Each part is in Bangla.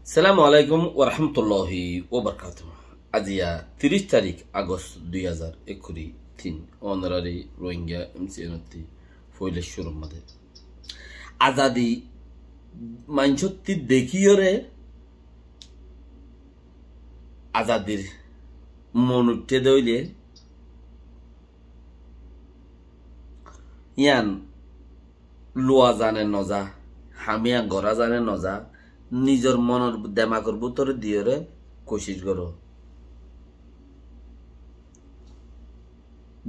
সালামু আলাইকুম ওরহমতুল্লাহি ওবরকাতুহ। আজিয়া 30 তারিখ আগস্ট 2021 অনারারি রোহিঙ্গা এমসিএনতি ফইলেশ্বরম মাদে আজাদি মাইনছত্তি দেখিয়রে আজাদির মন উঠতে দইলে ইয়ান লোয়া জানে নজা হামিয়া গড়া জানে নজা নিজের মনের দেমাগর ভিতরে দিয়ে কোশিশ করো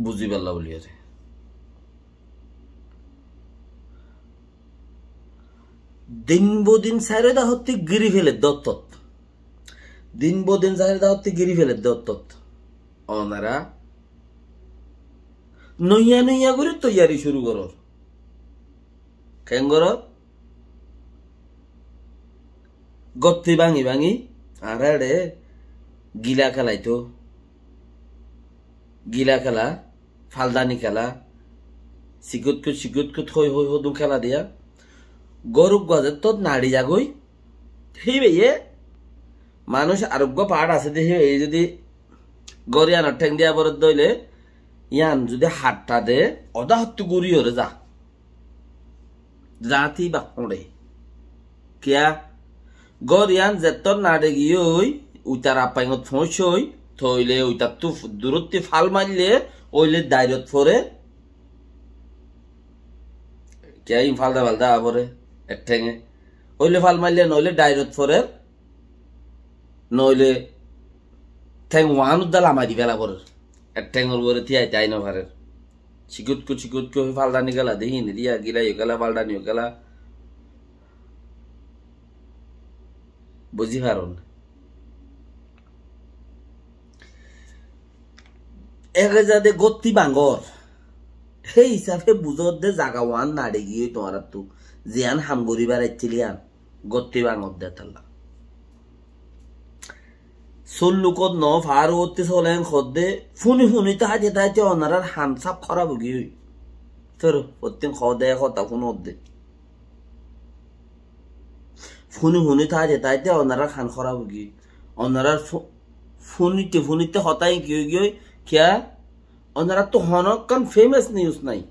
বুঝি পারলা বলিয়ে দিন বদিন সাইরেদা হতে গিরি ফেলে দত্তত দিন বদিন সাইরেদা হতে গিরি ফেলে দত্তত ওনারা নইয়া নইয়া করে তৈয়ারি শুরু করো কেন করো গত্তি ভাঙি ভাঙি আর গিলা খেলাইতো গিলা খেলা ফালদানি খেলা সিকুত হই হই হদু খেলা দিয়া গরুক গজে তো নাড়ি যাগই হিবে মানুষ আরোগ্য পাহাড় আছে দেখি এই যদি গরিয়ান ঠেং দিয়া বরদ দইলে ইয়ান যদি হাতটা দে অদা হত্তু গুড়ি হরে যা জাতি বা পড়ে কিয়া গরিয়ান যেতর নাড়ে গিয়ে ওই উইতার আপাইঙত ফসই থইলে ওইটার তো দূরত্বে ফাল মারলে ওইলে দায়রত ফরে কে ফালদা ফালদা পরে এক ঠেঙে ওইলে ফাল মারলে নইলে ডাইরত ফরে নইলে ঠেং ওয়ান উদ্দাল আমারি ফেলা পরে এক ঠেঙর পরে থিয়াই তাই না ভারের চিকুতকো ফালদানি গেলা দেখি নি দিয়া গিলাই গেলা ফালদানিও গেলা বুঝি পারন একে যাতে গত্তি বাঙ্গর সেই হিসাবে বুঝত দে জাগা ওয়ান নাড়ে গিয়ে তোমার তো জিয়ান হাম গরি বাড়াইছিলি আন গত্তি বাঙ্গর দে তাল্লা সল্লুকত ন ফার করতে চলেন খদ্দে ফুনি তাহাতে তাহাতে অনারার হান সাপ খারাপ গিয়ে তোর প্রত্যেক খদে কথা ফুন দে ফুনি থাকে তাইতে ওনারা খান খরাব গিয়ে ওনারার ফুনিতে হতাই গিয়ে কিয়া ওনারা তো হনকান ফেমাস নিউজ নাই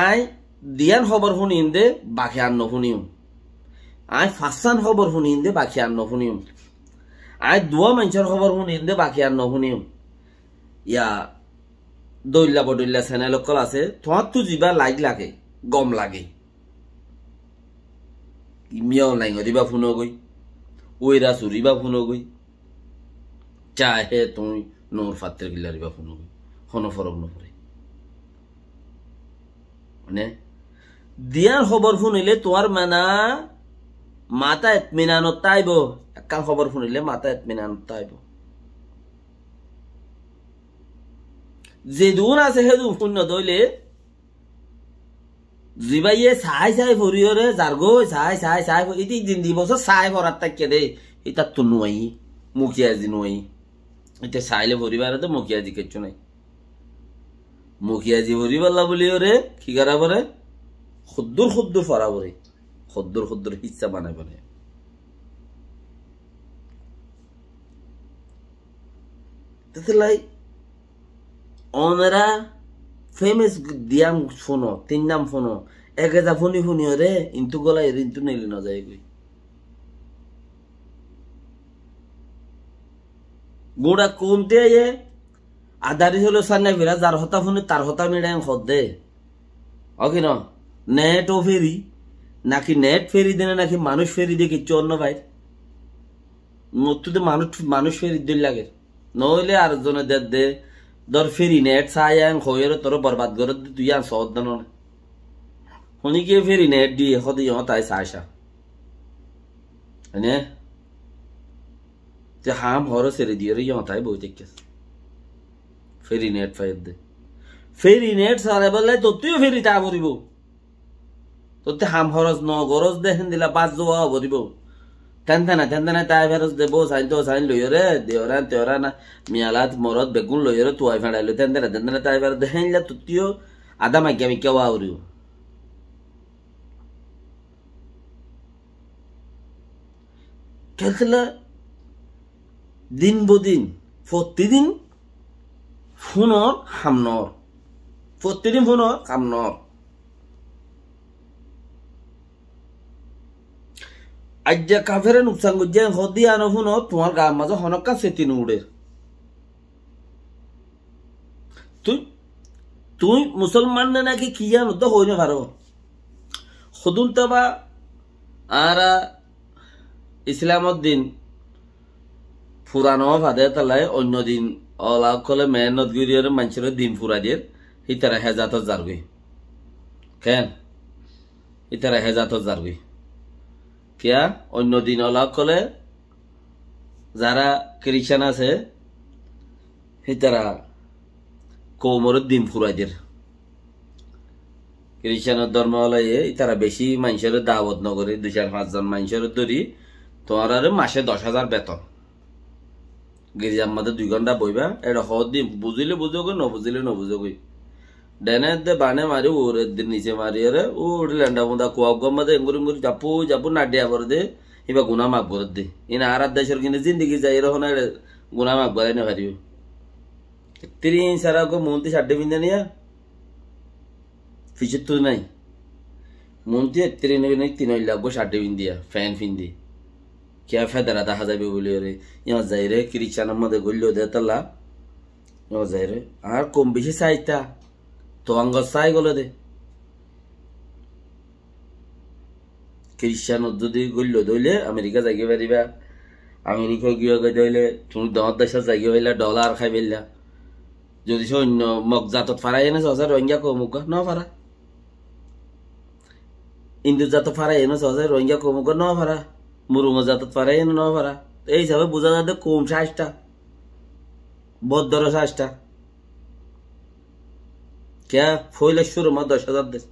আই দিয়ান খবর শুনিম দে বাকি আর নুশুনিম আই ফাঁসান খবর শুনিম দে বাকি আর নুশুনিম আই দুয়া মানুষের খবর শুনিম দে বাকি আর নুশুনিম ইয়া দৈল্লা বদৈল্লা চ্যানেল অকল আছে তোমার তো যিবা লাইক লাগে গম লাগে মিয়াও নাই দিবা ফোন গই ওইরা চুরিবা ফোন গই চাহে তুমি নোর ফাতের গিলারিবা ফোন গই হন ফরক নপরে মানে দিয়ার খবর শুনিলে তোমার মানা মাথা এতমিনানত তাইব একান খবর শুনিলে মাথা এতমিনানত তাইব যে দুন আছে সেদু শূন্য দইলে জিবাইয়ে চাই ভরিয়রে যারগো চাই ইতি দিন দি বছর চাই ভরার তাকে দে এটা তো নুয়াই মুখিয়াজি নুয়াই এটা চাইলে ভরিবার তো মুখিয়াজি কিচ্ছু নাই মুখিয়াজি ভরি পাল্লা বলি ওরে কি করা পরে খুদ্দুর ফরা পরে খুদ্দুর হিচ্ছা বানাই পরে লাই ওনারা ফেমাস দিয়াম ফোনো তিন নাম ফোনো এক যা ফোনি রে ইন্তু গলাই ইন্তু নেলি না যায় গই গোড়া কমতে আধারি হলো সান্না ফেরা যার হতা ফোনে তার হতা মিড়াই খদ দে অকি ন নেট ও ফেরি নাকি নেট ফেরি দেনে নাকি মানুষ ফেরি দিয়ে কিচ্ছু অন্য ভাই মতুতে মানুষ ফেরি দিল লাগে নইলে আর জনে দে দর ফেরি নেট চাই হয়ে তোর বরবাদ করে তুই আর সদান শুনি কি ফেরি নেট দিয়ে সদি তাই চাইছা হয়নে হাম হর ছেড়ে দিয়ে তাই বই দেখে ফেরি নেট ফাইর দে ফেরি নেট চালে বললে তো তুইও ফেরি তা ভরিব তোতে হাম হরজ ন গরজ দেখেন দিলা 5 জোয়া ভরিব তেন তাই ফেরজ দেবো সাইন লইরে দেওরা তেওরা না মিয়ালাত মরদ বেগুন লইরে তুই ফেড়াইলো তেন তাই ফের দেখেন তুতিও আদা মাইকা কেওয়া উড়িও খেলছিল দিন বদিন প্রতিদিন ফোনর হামনর প্রতিদিন ফোনর হামনর আজ্জা কাফের নুকসান করছে হদি আনো ফোন তোমার গার মাঝে হনকা সেতি উড়ে তুই তুই মুসলমান নাকি কি জানো তো হই না পারো সদুন তবা আর ইসলামত দিন ফুরানো ফাদে তালাই অন্য দিন অলাভ কলে মেহনত গিয়ে মানুষের দিন ফুরা দিয়ে ইতারা হেজাত যারবি কেন ইতারা হেজাত যারবি কিয়া অন্য দিন অলাভ কলে যারা খ্রিস্টান আছে ইতারা কৌমর দিন ফুরা দিয়ে খ্রিস্টানের ধর্ম হলে তারা বেশি মানুষের দাওয়াত নগরে 2-5 জন মানুষের ধরি তোমার আর মাসে 10,000 বেতন গির্জার মধ্যে 2 ঘন্টা বইবা এটা হদ দিন বুঝিলে বুঝোগ ন বুঝিলে ন বুঝোগ ডেনে দে বানে মারি ওর দিন নিচে মারি রে ও ল্যান্ডা মুদা কুয়াব গম্মাদে এঙ্গুরি মুরি জাপু জাপু নাডিয়া করে দে এবা গুনা মাফ করে দে ইনা আর দেশের কিনে জিন্দগি যাই রহনা গুনা মাফ করে না পারিও 3 সারা গো মন্ত্রী সাড্ডে বিন্দা নিয়া ফিচর তো নাই মন্ত্রী 3 লাগবো সাড্ডে বিন্দিয়া ফ্যান ফিন্দি কে ফেদারা দেখা যাবে বলে রে ইয়া যাই রে খ্রিস্টানের মধ্যে গল্লো দে তালা ইয়া যাই রে আর কম বেশি চাইতা তো অঙ্গ চাই গলে দে খ্রিস্টান যদি গল্লো দইলে আমেরিকা যাইগে পারিবা আমেরিকা গিয়ে দইলে তুমি 10 দেশের যাইগে পাইলা ডলার খাই পাইলা যদি সৈন্য মগজাতত ফারাই এনে সহজে রোহিঙ্গা কমুক ন ফারা ইন্দু জাত ফারাই এনে সহজে রোহিঙ্গা কমুক ন ফারা মুরুঙ্গ জাতত ফারাই এনে ন ফারা এই হিসাবে বোঝা যাতে কম সাইজটা বদ্দর সাইজটা কে ফইলে শুরু মা 10,000 দেশ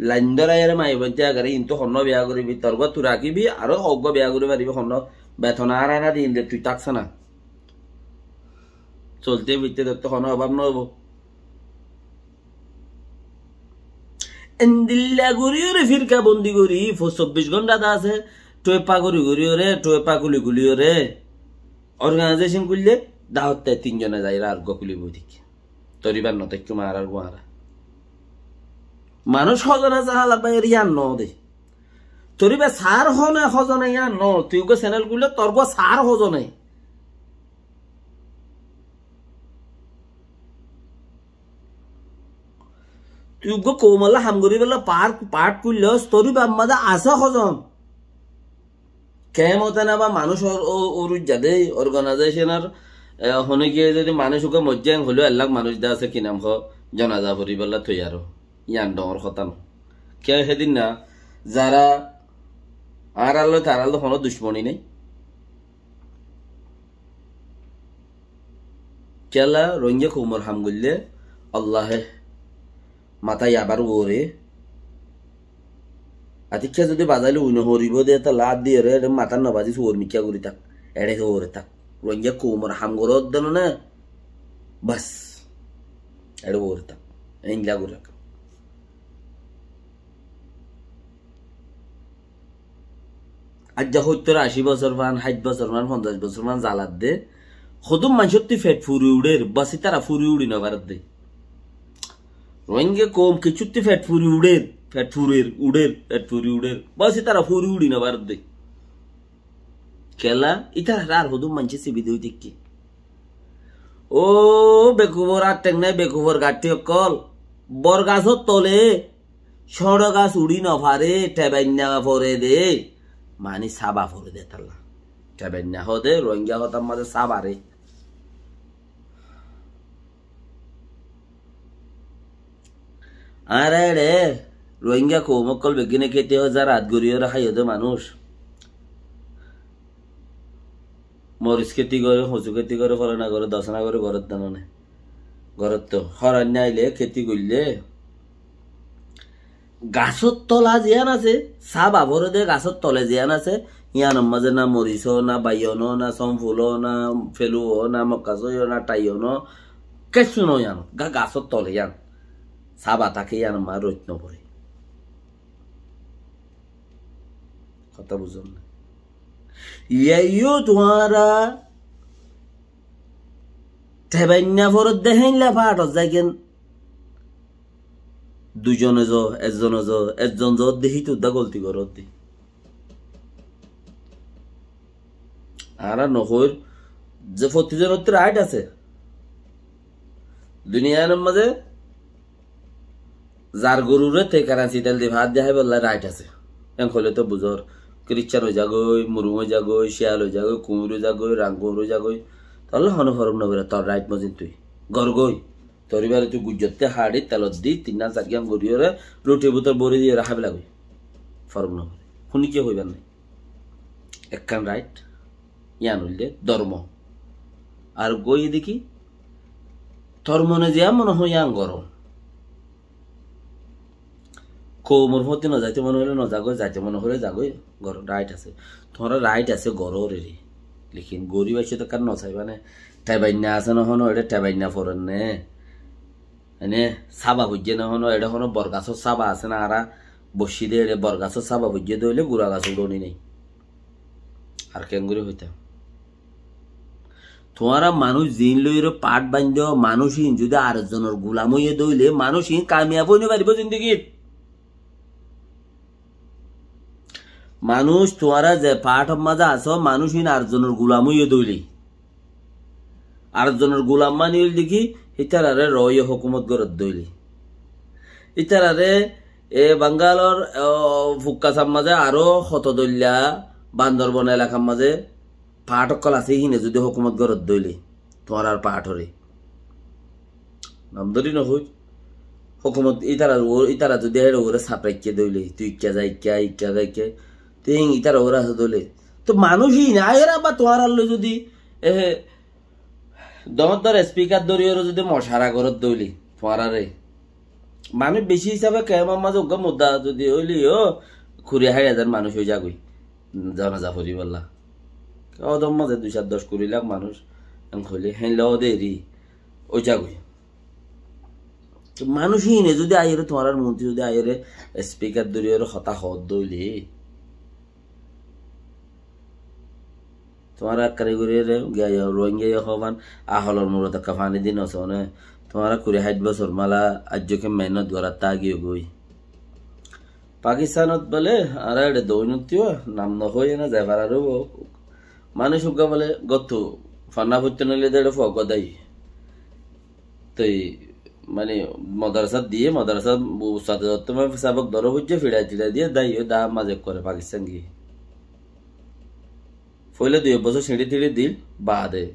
লাইন ধরাই মাই বলতে আগে ইন্তু হন্য বিয়া করিবি তর্গ তুই রাখিবি আরো অজ্ঞ বিয়া করি পারিবি হন্য বেতন আর আনা দিন দে তুই তাকছ না চলতে ফিরতে তোর তো কোনো অভাব নব এন্দিল্লা গড়িও রে ফিরকা বন্দি করি 24 ঘন্টা দা আছে টয়পা করি গড়িও রে টয়পা কুলি গুলিও রে অর্গানাইজেশন করলে দাওতে 3 জনে যাই আর গকুলি বইদিক তরিবার নতে একটু মারার গোয়ারা মানুষ হজনা যাহা লাগবে রিয়ান ন দে তরিবা সার হনে হজনে ইয়ান ন তুই গো চ্যানেল গুলো তোর গো সার হজনে তুই গো কোমলা হামগরি বেলা পার্ট করলে স্তরি বাম্মাদা আসা হজম কেমতে না বা মানুষ যাদে অর্গানাইজেশনের হনে গিয়ে যদি মানুষ ওকে মজ্জাং হলেও এলাক মানুষ দা আছে কি নাম হ জনাজা ভরি বেলা থই আর ইয়ান ডর কথা ন কে সেদিন না যারা আর আলো তার আলো হনো দুশ্মনী নেই কেলা রোহিঙ্গা কোমর হাম গললে আল্লাহে মাথায় আবার ওরে আতিক্ষা যদি বাজাইলে উইন হরিব দে তা লাভ দিয়ে রে মাথার না বাজি ওর মিকা করি থাক এড়ে ওরে থাক রোহিঙ্গা কোমর হাম গর দেন না বাস এড়ে ওরে থাক ইংলা করে রাখ আজ যা 70-80 বছর মান 60 বছর মান 50 বছর মান জ্বালাত দে সদম মানুষের তুই ফেট ফুরি উড়ে বাসি তারা ফুরি উড়ি না ভারত দে রোহিঙ্গা কম কিছুতে ফেট ফুরি উড়ের ফেট ফুরির বাসি তারা ফুরি উড়ি না ভারত দে খেলা ইতার আর হদম মানুষ সিবি দই দেখি ও বেকুবর আর টেক নাই বেকুবর গাঠি অকল বর গাছত তলে সড় গাছ উড়ি না ফারে টেবাইন্যা ফরে দে মানি সাবা ফরে দে তাল্লা টেবাইন্যা হদে রোহিঙ্গা হতাম মাঝে সাবারে আরে রে রোহিঙ্গা কোমকল বেগিনে খেতে যা রাত গড়িয়ে রাখাই হতো মানুষ মরিচ খেতি করে হচু খেতি করে ফলে না করে দশনা করে ঘরের দানে ঘরের তো হরান্য আইলে খেতি করলে গাছর তলা জিয়ান আছে চাহ বাবর দে গাছর তলে জিয়ান আছে ইয়ানোর মাঝে না মরিচ না বাইয়ন না চম্ফুল না ফেলু না মকাজ না টাইয়ন কেঁচু নয়ান গাছর তলে ইয়ান চাহ বাতাকে ইয়ান মা রৈত নপরে কথা বুঝুন না ইয়াইও তোমারা ঠেবাইন্না ফরত দেখাইলা পাটত যাইকেন দুজনে একজন দেখি তো দা গলতি করত দি আর নহর যে প্রতিজনের রাইট আছে দুনিয়ার মাঝে যার গরুরে তে কারাঞ্চি তেল দিয়ে ভাত দেখাই বললা রাইট আছে এখন হলে তো বুঝর খ্রিস্টান হয়ে যাগই মুরুম হয়ে যাগই শিয়াল হয়ে যাগই কুমুর হয়ে যাগই রাঙ্গুর হয়ে যাগই তাহলে হন ফরম নবেরা তোর রাইট মজিন তুই গরগই তোর এবারে তুই গুজরতে হাড়ি তেলত দি 3-4 গ্রাম গরিয়রে রুটি বুতর বড়ি দিয়ে রাখাবে লাগবে ফরম নবে শুনি কি হইবার নাই একখান রাইট ইয়ান হইলে ধর্ম আর গই দেখি তোর মনে যে মনে হয় ইয়াং গরম কোমর হতে না যাইতে মনে হলে না যাগো যাইতে মনে হলে যাগই গরম রাইট আছে তোমার রাইট আছে গররে রে লেকিন গরিব আছে তো কার নছাই মানে টাইবাইনা আছে না হনো এটা টাইবাইনা ফরন নে এনে সাবা বুঝে না হনো এটা হনো বরগাছর সাবা আছে না আরা বসি দিয়ে এটা বরগাছর সাবা বুঝে দইলে গুড়া গাছর ডনি নেই আর কেঙ্গুরি হইতাম তোমারা মানুষ জিন লইর পাট বান্ধ মানুষহীন যদি আরেকজনের গোলাম হইয়ে দইলে মানুষহীন কামিয়াব হইতে পারিব জিন্দগিত মানুষ তোমারা যে পাঠ মাঝে আছো মানুষহীন আরেকজনের গোলাম হইয়ে দইলে আরেকজনের গোলাম মানি হইল দেখি ইতারারে রয় হুকুমত গরত দইলি ইতারারে এ বাঙ্গালর ফুক্কাসাম মাঝে আরো শতদল্যা বান্দরবন এলাকার মাঝে পাঠ অকল আছে হিনে যদি হুকুমত গরত দইলি তোমার আর পাঠরে নামদরি নহই হুকুমত ইতারা যদি ওরে সাপড়াইকে দইলি তুই ইকা যাই ইকা যাইকে তুই ইতারা ওরা আছে দইলে তো মানুষই না এরা বা তোমার আল্লো যদি দমর স্পিকার দরিয়র যদি মশারা গরত দইলি তোমার আরে মানুষ বেশি হিসাবে কেমার মাঝে ওগা মুদ্দা যদি হইলি ও 2,500 মানুষ হয়ে যাগই জানাজা ফুরি বললা ওদম মাঝে 2-10 লাখ মানুষ হইলে হেনলে ওদেরই ওই যাগই মানুষই নে যদি আইরে তোমার মন্ত্রী যদি আইরে স্পিকার দরিয়র হতা হদ দইলি তোমার কারিগরি রোহিঙ্গা হবান আহলর মূলত কাফানি দিন আছে মানে তোমার 2,5 বছর মালা আজ্যকে মেহনত করার তা গিয়ে গই পাকিস্তানত বলে আর এটা দৈনত্য নাম নয় না যাবার আরো মানুষ বলে গত ফান্না ফুটতে নইলে এটা ফগদাই তো মানে মাদ্রাসা দিয়ে মাদ্রাসা তোমার সাবক ধরো হচ্ছে ফিরাই টিড়াই দিয়ে দাই দা মাঝে করে পাকিস্তান গিয়ে ফলে 2 বছর সিঁড়ি তিড়ি দিল বাদে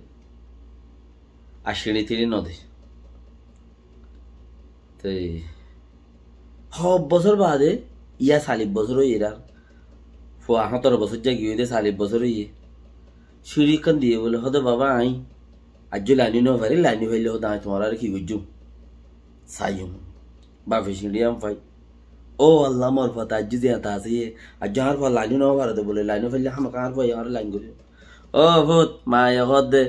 আর সিঁড়ি তিড়ি নদী তো 6 বছর বাদে ইয়া 40 বছর হয়ে এরা 17 বছর যা গিয়ে 40 বছর হয়ে সিঁড়ি খান দিয়ে বলে হতো বাবা আই আজ লাইনি ন ভারি লাইনি ভাইলে হতো আমি তোমার আর কি বুঝুম সাইম বাপে সিঁড়ি আম পাই ও আল্লাহ মোর ফাতা আজ যে আতা আছে আজ আর পর লাইনি ন ভারতে বলে লাইনি ফেললে আমাকে আর ভাই আর লাইন করি ও ভূত মা হদ দে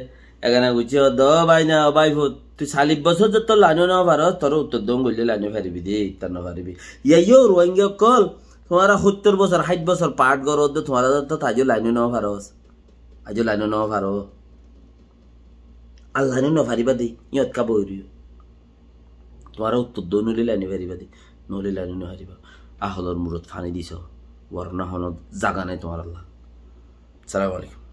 এখানে গুছি হদ ভাই না ভাই ভূত তুই 40 বছর যত লাইনি ন ভার তোর উত্তর দম গইলে লাইনি ফারিবি দে ইতার ন ফারিবি ইয়াইও রোহিঙ্গা কল তোমারা 70 বছর 60 বছর পাঠ করো তোমারা তো তাজো লাইনি ন ভারস আজ লাইনি ন ভার আর লাইনি ন ফারিবা দে ইয়ত কা বইরিও তোমারা উত্তর দো নলি লাইনি ফারিবা দে নলি লাইনি ন হারিবা আহলর মুরত ফানি দিছ ওয়ারনা হন জাগা নাই তোমার আল্লাহ। আসসালামু আলাইকুম।